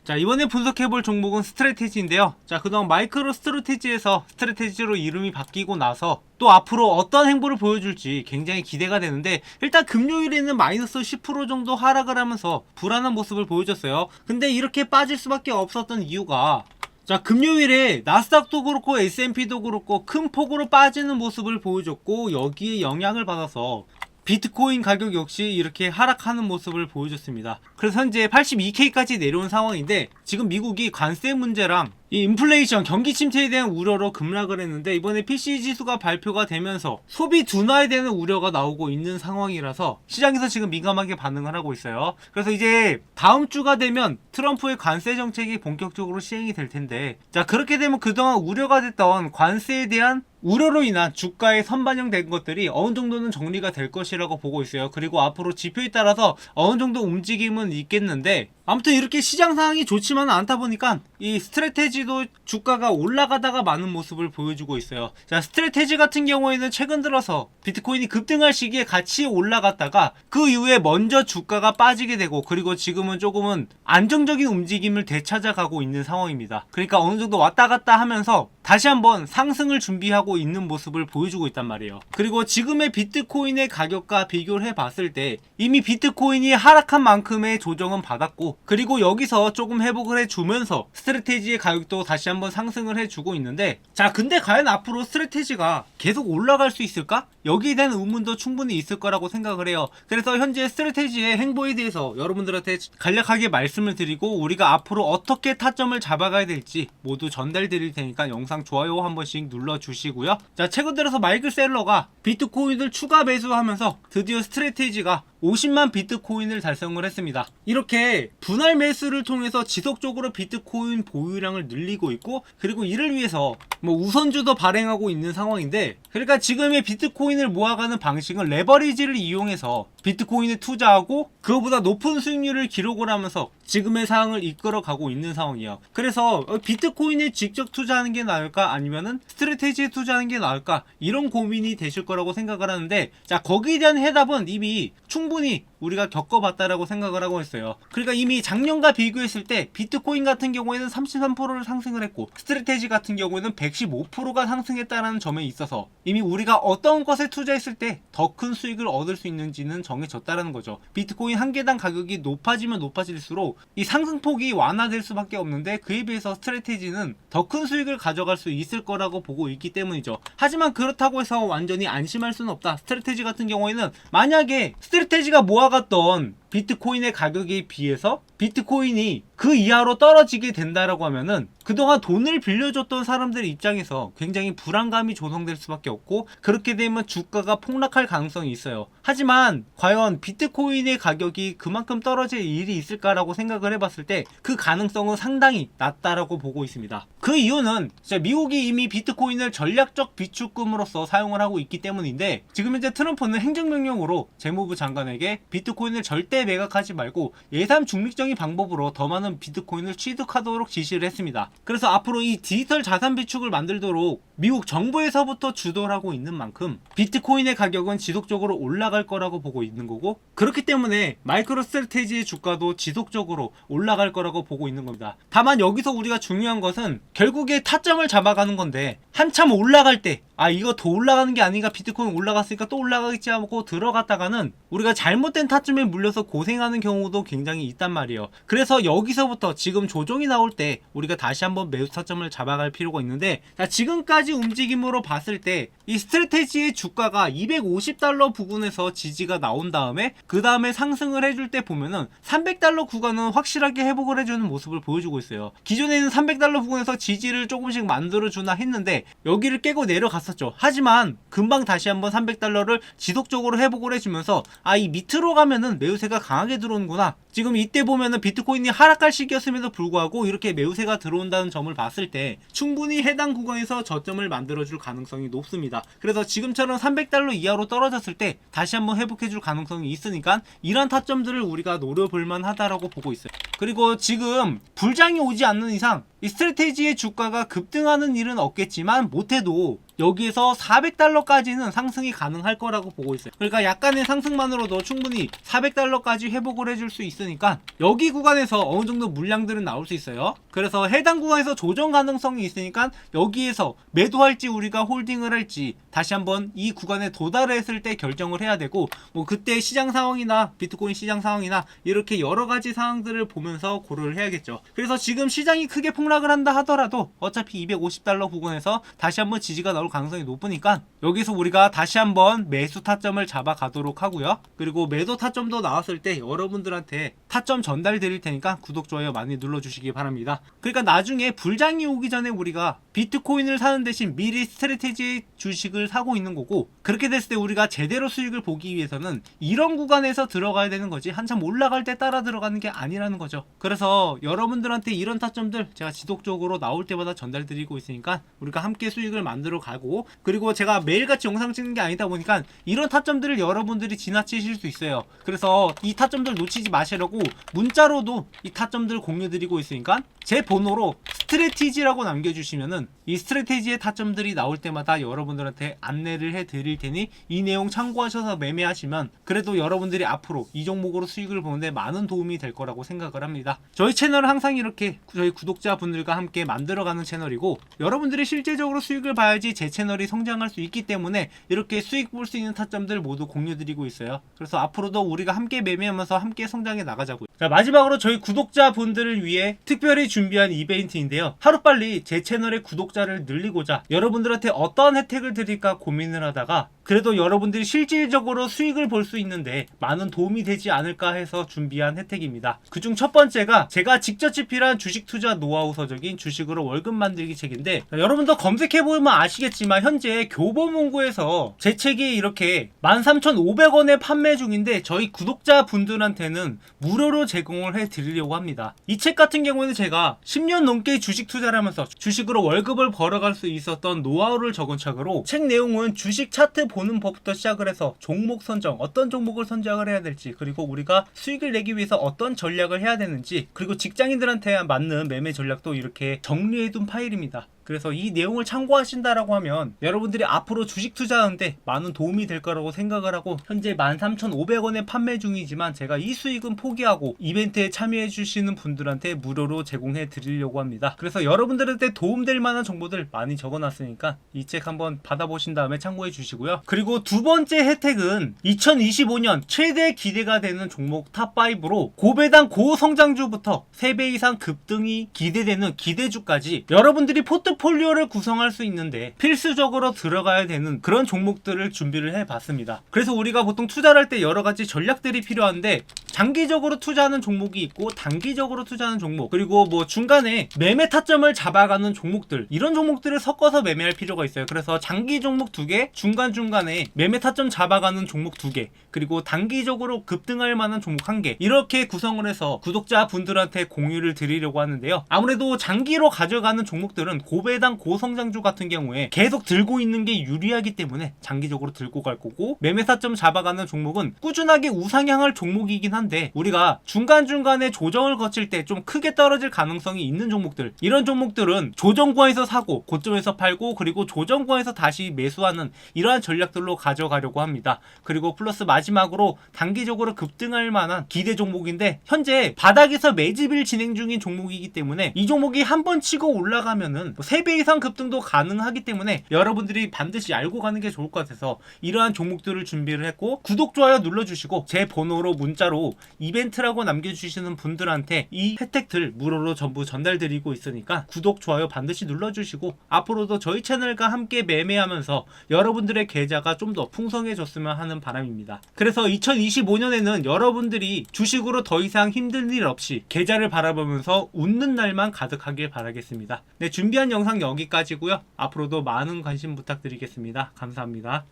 자, 이번에 분석해볼 종목은 스트래테지인데요. 자, 그동안 마이크로 스트래테지에서 스트래테지로 이름이 바뀌고 나서 또 앞으로 어떤 행보를 보여줄지 굉장히 기대가 되는데, 일단 금요일에는 마이너스 10% 정도 하락을 하면서 불안한 모습을 보여줬어요. 근데 이렇게 빠질 수밖에 없었던 이유가, 자, 금요일에 나스닥도 그렇고 S&P도 그렇고 큰 폭으로 빠지는 모습을 보여줬고, 여기에 영향을 받아서 비트코인 가격 역시 이렇게 하락하는 모습을 보여줬습니다. 그래서 현재 82K까지 내려온 상황인데, 지금 미국이 관세 문제랑 이 인플레이션, 경기 침체에 대한 우려로 급락을 했는데, 이번에 PCE 지수가 발표가 되면서 소비 둔화에 대한 우려가 나오고 있는 상황이라서 시장에서 지금 민감하게 반응을 하고 있어요. 그래서 이제 다음 주가 되면 트럼프의 관세 정책이 본격적으로 시행이 될 텐데, 자, 그렇게 되면 그동안 우려가 됐던 관세에 대한 우려로 인한 주가에 선반영된 것들이 어느 정도는 정리가 될 것이라고 보고 있어요. 그리고 앞으로 지표에 따라서 어느 정도 움직임은 있겠는데, 아무튼 이렇게 시장 상황이 좋지만은 않다 보니까 이 스트래테지도 주가가 올라가다가 마는 모습을 보여주고 있어요. 자, 스트래테지 같은 경우에는 최근 들어서 비트코인이 급등할 시기에 같이 올라갔다가 그 이후에 먼저 주가가 빠지게 되고, 그리고 지금은 조금은 안정적인 움직임을 되찾아가고 있는 상황입니다. 그러니까 어느 정도 왔다 갔다 하면서 다시 한번 상승을 준비하고 있는 모습을 보여주고 있단 말이에요. 그리고 지금의 비트코인의 가격과 비교를 해봤을 때 이미 비트코인이 하락한 만큼의 조정은 받았고, 그리고 여기서 조금 회복을 해주면서 스트래테지의 가격도 다시 한번 상승을 해주고 있는데, 자, 근데 과연 앞으로 스트래테지가 계속 올라갈 수 있을까? 여기에 대한 의문도 충분히 있을 거라고 생각을 해요. 그래서 현재 스트래테지의 행보에 대해서 여러분들한테 간략하게 말씀을 드리고, 우리가 앞으로 어떻게 타점을 잡아가야 될지 모두 전달 드릴 테니까 영상 좋아요 한 번씩 눌러주시고요. 자, 최근 들어서 마이클 셀러가 비트코인을 추가 매수하면서 드디어 스트래테지가 50만 비트코인을 달성을 했습니다. 이렇게 분할 매수를 통해서 지속적으로 비트코인 보유량을 늘리고 있고, 그리고 이를 위해서 우선주도 발행하고 있는 상황인데, 그러니까 지금의 비트코인을 모아가는 방식은 레버리지를 이용해서 비트코인에 투자하고 그거보다 높은 수익률을 기록을 하면서 지금의 상황을 이끌어가고 있는 상황이에요. 그래서 비트코인에 직접 투자하는 게 나을까, 아니면은 스트래테지에 투자하는 게 나을까, 이런 고민이 되실 거라고 생각을 하는데, 자, 거기에 대한 해답은 이미 충분히 우리가 겪어봤다라고 생각을 하고 있어요. 그러니까 이미 작년과 비교했을 때 비트코인 같은 경우에는 33%를 상승을 했고, 스트래테지 같은 경우에는 115%가 상승했다는 점에 있어서 이미 우리가 어떤 것에 투자했을 때 더 큰 수익을 얻을 수 있는지는 정해졌다라는 거죠. 비트코인 한 개당 가격이 높아지면 높아질수록 이 상승폭이 완화될 수밖에 없는데, 그에 비해서 스트래테지는 더 큰 수익을 가져갈 수 있을 거라고 보고 있기 때문이죠. 하지만 그렇다고 해서 완전히 안심할 수는 없다. 스트래테지 같은 경우에는 만약에 스트래테지가 모아갔던 비트코인의 가격에 비해서 비트코인이 그 이하로 떨어지게 된다라고 하면은 그동안 돈을 빌려줬던 사람들의 입장에서 굉장히 불안감이 조성될 수밖에 없고, 그렇게 되면 주가가 폭락할 가능성이 있어요. 하지만 과연 비트코인의 가격이 그만큼 떨어질 일이 있을까라고 생각을 해봤을 때 그 가능성은 상당히 낮다라고 보고 있습니다. 그 이유는 미국이 이미 비트코인을 전략적 비축금으로서 사용을 하고 있기 때문인데, 지금 현재 트럼프는 행정명령으로 재무부 장관에게 비트코인을 절대 매각하지 말고 예산 중립적인 방법으로 더 많은 비트코인을 취득하도록 지시를 했습니다. 그래서 앞으로 이 디지털 자산 비축을 만들도록 미국 정부에서부터 주도를 하고 있는 만큼 비트코인의 가격은 지속적으로 올라갈 거라고 보고 있는 거고, 그렇기 때문에 마이크로 스트래테지의 주가도 지속적으로 올라갈 거라고 보고 있는 겁니다. 다만 여기서 우리가 중요한 것은 결국에 타점을 잡아가는 건데, 한참 올라갈 때 이거 더 올라가는 게 아닌가, 비트코인 올라갔으니까 또 올라가겠지 하고 들어갔다가는 우리가 잘못된 타점에 물려서 고생하는 경우도 굉장히 있단 말이에요. 그래서 여기서부터 지금 조정이 나올 때 우리가 다시 한번 매수 타점을 잡아갈 필요가 있는데, 자, 지금까지 움직임으로 봤을 때 이 스트래테지의 주가가 250달러 부근에서 지지가 나온 다음에 그 다음에 상승을 해줄 때 보면은 300달러 구간은 확실하게 회복을 해주는 모습을 보여주고 있어요. 기존에는 300달러 부근에서 지지를 조금씩 만들어주나 했는데 여기를 깨고 내려갔었죠. 하지만 금방 다시 한번 300달러를 지속적으로 회복을 해주면서 이 밑으로 가면은 매우세가 강하게 들어오는구나, 지금 이때 보면은 비트코인이 하락할 시기였음에도 불구하고 이렇게 매우세가 들어온다는 점을 봤을 때 충분히 해당 구간에서 저점을 만들어줄 가능성이 높습니다. 그래서 지금처럼 300달러 이하로 떨어졌을 때 다시 한번 회복해줄 가능성이 있으니까 이런 타점들을 우리가 노려볼만 하다라고 보고 있어요. 그리고 지금 불장이 오지 않는 이상 이 스트래테지의 주가가 급등하는 일은 없겠지만, 못해도 여기에서 400달러까지는 상승이 가능할 거라고 보고 있어요. 그러니까 약간의 상승만으로도 충분히 400달러까지 회복을 해줄 수 있으니까 여기 구간에서 어느 정도 물량들은 나올 수 있어요. 그래서 해당 구간에서 조정 가능성이 있으니까 여기에서 매도할지 우리가 홀딩을 할지 다시 한번 이 구간에 도달했을 때 결정을 해야 되고, 뭐 그때 시장 상황이나 비트코인 시장 상황이나 이렇게 여러 가지 상황들을 보면서 고려를 해야겠죠. 그래서 지금 시장이 크게 폭락을 한다 하더라도 어차피 250달러 부근에서 다시 한번 지지가 나올 가능성이 높으니까 여기서 우리가 다시 한번 매수 타점을 잡아가도록 하고요. 그리고 매도 타점도 나왔을 때 여러분들한테 타점 전달 드릴 테니까 구독, 좋아요 많이 눌러주시기 바랍니다. 그러니까 나중에 불장이 오기 전에 우리가 비트코인을 사는 대신 미리 스트래티지 주식을 사고 있는 거고, 그렇게 됐을 때 우리가 제대로 수익을 보기 위해서는 이런 구간에서 들어가야 되는 거지 한참 올라갈 때 따라 들어가는 게 아니라는 거죠. 그래서 여러분들한테 이런 타점들 제가 지속적으로 나올 때마다 전달 드리고 있으니까 우리가 함께 수익을 만들어 가고, 그리고 제가 매일같이 영상 찍는 게 아니다 보니까 이런 타점들을 여러분들이 지나치실 수 있어요. 그래서 이 타점들 놓치지 마시려고 문자로도 이 타점들 공유 드리고 있으니까 제 번호로 스트래티지라고 남겨주시면은 이 스트래티지의 타점들이 나올 때마다 여러분들한테 안내를 해 드릴 테니 이 내용 참고하셔서 매매하시면 그래도 여러분들이 앞으로 이 종목으로 수익을 보는데 많은 도움이 될 거라고 생각을 합니다. 저희 채널은 항상 이렇게 저희 구독자분들과 함께 만들어가는 채널이고, 여러분들이 실제적으로 수익을 봐야지 제 채널이 성장할 수 있기 때문에 이렇게 수익 볼 수 있는 타점들 모두 공유드리고 있어요. 그래서 앞으로도 우리가 함께 매매하면서 함께 성장해 나가자고요. 자, 마지막으로 저희 구독자분들을 위해 특별히 준비한 이벤트인데요. 하루빨리 제 채널의 구독자를 늘리고자 여러분들한테 어떤 혜택을 드릴까 고민을 하다가 그래도 여러분들이 실질적으로 수익을 볼 수 있는데 많은 도움이 되지 않을까 해서 준비한 혜택입니다. 그중 첫 번째가 제가 직접 집필한 주식 투자 노하우 서적인 주식으로 월급 만들기 책인데, 여러분도 검색해보면 아시겠지만 현재 교보문고에서 제 책이 이렇게 13,500원에 판매 중인데 저희 구독자분들한테는 무료로 제공을 해드리려고 합니다. 이 책 같은 경우에는 제가 10년 넘게 주식 투자를 하면서 주식으로 월급을 벌어갈 수 있었던 노하우를 적은 책으로, 책 내용은 주식 차트 보는 법부터 시작을 해서 종목 선정, 어떤 종목을 선정을 해야 될지, 그리고 우리가 수익을 내기 위해서 어떤 전략을 해야 되는지, 그리고 직장인들한테 맞는 매매 전략도 이렇게 정리해둔 파일입니다. 그래서 이 내용을 참고하신다라고 하면 여러분들이 앞으로 주식 투자하는데 많은 도움이 될 거라고 생각을 하고, 현재 13,500원에 판매 중이지만 제가 이 수익은 포기하고 이벤트에 참여해 주시는 분들한테 무료로 제공해 드리려고 합니다. 그래서 여러분들한테 도움될 만한 정보들 많이 적어놨으니까 이 책 한번 받아보신 다음에 참고해 주시고요. 그리고 두 번째 혜택은 2025년 최대 기대가 되는 종목 탑5로 고배당 고성장주부터 3배 이상 급등이 기대되는 기대주까지 여러분들이 포트폴리오를 구성할 수 있는데 필수적으로 들어가야 되는 그런 종목들을 준비를 해봤습니다. 그래서 우리가 보통 투자를 할 때 여러 가지 전략들이 필요한데, 장기적으로 투자하는 종목이 있고 단기적으로 투자하는 종목, 그리고 뭐 중간에 매매 타점을 잡아가는 종목들, 이런 종목들을 섞어서 매매할 필요가 있어요. 그래서 장기 종목 2개, 중간중간에 매매 타점 잡아가는 종목 2개, 그리고 단기적으로 급등할 만한 종목 1개, 이렇게 구성을 해서 구독자분들한테 공유를 드리려고 하는데요. 아무래도 장기로 가져가는 종목들은 고배당 고성장주 같은 경우에 계속 들고 있는 게 유리하기 때문에 장기적으로 들고 갈 거고, 매매 타점 잡아가는 종목은 꾸준하게 우상향할 종목이긴 한데 우리가 중간중간에 조정을 거칠 때 좀 크게 떨어질 가능성이 있는 종목들, 이런 종목들은 조정구에서 사고 고점에서 팔고 그리고 조정구에서 다시 매수하는 이러한 전략들로 가져가려고 합니다. 그리고 플러스 마지막으로 단기적으로 급등할 만한 기대 종목인데 현재 바닥에서 매집을 진행 중인 종목이기 때문에 이 종목이 한번 치고 올라가면은 3배 이상 급등도 가능하기 때문에 여러분들이 반드시 알고 가는 게 좋을 것 같아서 이러한 종목들을 준비를 했고, 구독, 좋아요 눌러주시고 제 번호로 문자로 이벤트라고 남겨주시는 분들한테 이 혜택들 무료로 전부 전달드리고 있으니까 구독, 좋아요 반드시 눌러주시고 앞으로도 저희 채널과 함께 매매하면서 여러분들의 계좌가 좀 더 풍성해졌으면 하는 바람입니다. 그래서 2025년에는 여러분들이 주식으로 더 이상 힘든 일 없이 계좌를 바라보면서 웃는 날만 가득하길 바라겠습니다. 네, 준비한 영상 여기까지고요. 앞으로도 많은 관심 부탁드리겠습니다. 감사합니다.